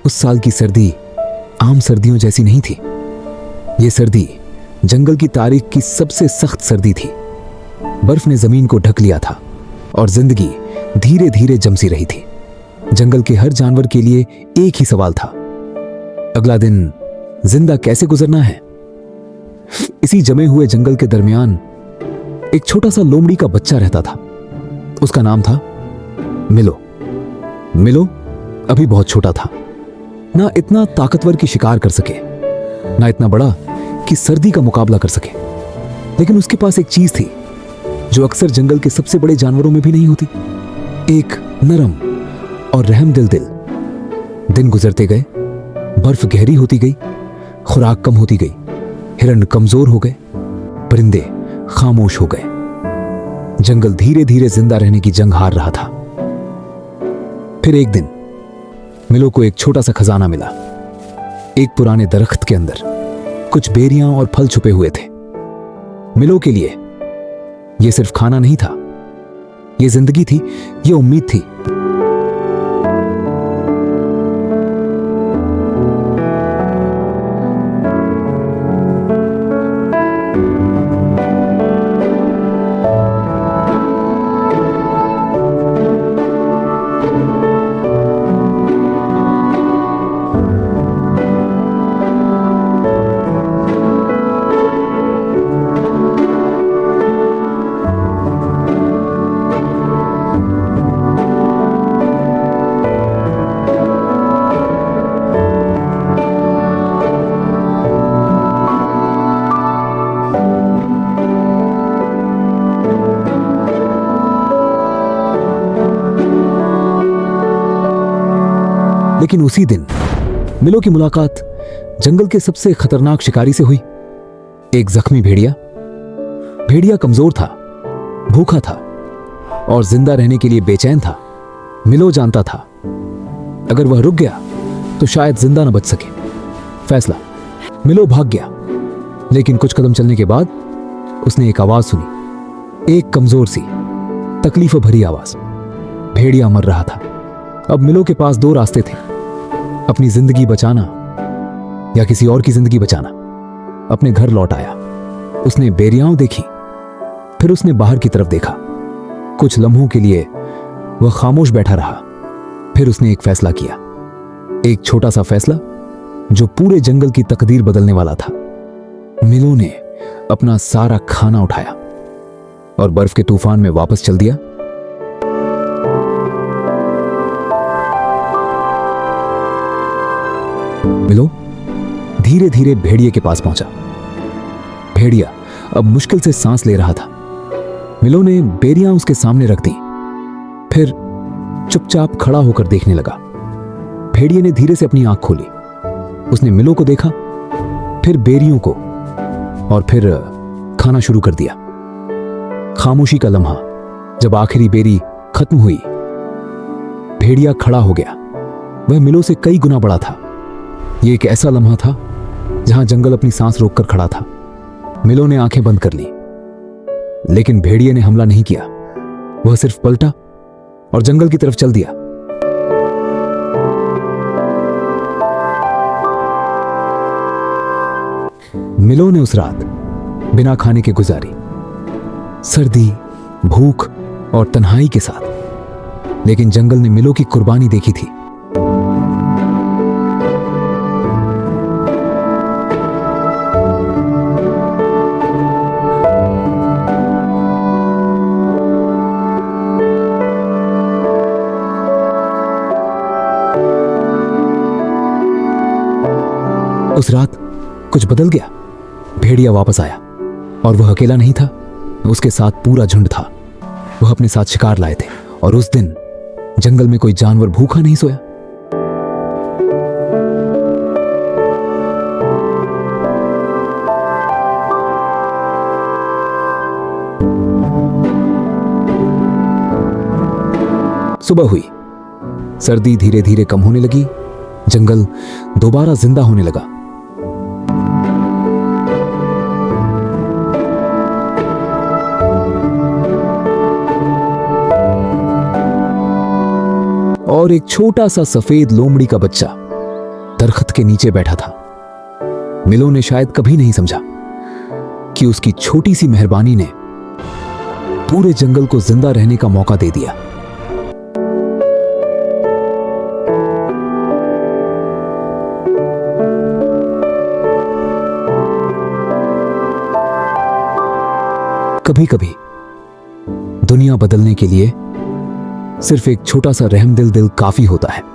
उस साल की सर्दी आम सर्दियों जैसी नहीं थी। ये सर्दी जंगल की तारीख की सबसे सख्त सर्दी थी। बर्फ ने जमीन को ढक लिया था और जिंदगी धीरे धीरे जमसी रही थी। जंगल के हर जानवर के लिए एक ही सवाल था, अगला दिन जिंदा कैसे गुजरना है। इसी जमे हुए जंगल के दरमियान एक छोटा सा लोमड़ी का बच्चा रहता था। उसका नाम था मिलो। मिलो अभी बहुत छोटा था, ना इतना ताकतवर कि शिकार कर सके, ना इतना बड़ा कि सर्दी का मुकाबला कर सके। लेकिन उसके पास एक चीज थी जो अक्सर जंगल के सबसे बड़े जानवरों में भी नहीं होती, एक नरम और रहमदिल दिल। दिन गुजरते गए, बर्फ गहरी होती गई, खुराक कम होती गई, हिरण कमजोर हो गए, परिंदे खामोश हो गए। जंगल धीरे धीरे जिंदा रहने की जंग हार रहा था। फिर एक दिन मिलो को एक छोटा सा खजाना मिला। एक पुराने दरख्त के अंदर कुछ बेरियां और फल छुपे हुए थे। मिलो के लिए यह सिर्फ खाना नहीं था, यह जिंदगी थी, यह उम्मीद थी। लेकिन उसी दिन मिलो की मुलाकात जंगल के सबसे खतरनाक शिकारी से हुई। एक जख्मी भेड़िया। भेड़िया कमजोर था, भूखा था और जिंदा रहने के लिए बेचैन था। मिलो जानता था अगर वह रुक गया तो शायद जिंदा न बच सके। फैसला, मिलो भाग गया। लेकिन कुछ कदम चलने के बाद उसने एक आवाज सुनी, एक कमजोर सी तकलीफ भरी आवाज। भेड़िया मर रहा था। अब मिलो के पास दो रास्ते थे, अपनी जिंदगी बचाना या किसी और की जिंदगी बचाना। अपने घर लौट आया। उसने बेरियां देखी, फिर उसने बाहर की तरफ देखा। कुछ लम्हों के लिए वह खामोश बैठा रहा। फिर उसने एक फैसला किया, एक छोटा सा फैसला जो पूरे जंगल की तकदीर बदलने वाला था। मिलो ने अपना सारा खाना उठाया और बर्फ के तूफान में वापस चल दिया। मिलो धीरे धीरे भेड़िए के पास पहुंचा। भेड़िया अब मुश्किल से सांस ले रहा था। मिलो ने बेरियां उसके सामने रख दी, फिर चुपचाप खड़ा होकर देखने लगा। भेड़िए ने धीरे से अपनी आंख खोली। उसने मिलो को देखा, फिर बेरियों को, और फिर खाना शुरू कर दिया। खामोशी का लम्हा जब आखिरी बेरी खत्म हुई, भेड़िया खड़ा हो गया। वह मिलो से कई गुना बड़ा था। यह एक ऐसा लम्हा था जहां जंगल अपनी सांस रोककर खड़ा था। मिलो ने आंखें बंद कर ली, लेकिन भेड़िए ने हमला नहीं किया। वह सिर्फ पलटा और जंगल की तरफ चल दिया। मिलो ने उस रात बिना खाने के गुजारी, सर्दी, भूख और तन्हाई के साथ। लेकिन जंगल ने मिलो की कुर्बानी देखी थी। उस रात कुछ बदल गया। भेड़िया वापस आया और वह अकेला नहीं था, उसके साथ पूरा झुंड था। वह अपने साथ शिकार लाए थे और उस दिन जंगल में कोई जानवर भूखा नहीं सोया। सुबह हुई। सर्दी धीरे धीरे कम होने लगी। जंगल दोबारा जिंदा होने लगा। और एक छोटा सा सफेद लोमड़ी का बच्चा दरख्त के नीचे बैठा था। मिलो ने शायद कभी नहीं समझा कि उसकी छोटी सी मेहरबानी ने पूरे जंगल को जिंदा रहने का मौका दे दिया। कभी कभी दुनिया बदलने के लिए सिर्फ एक छोटा सा रहमदिल दिल काफी होता है।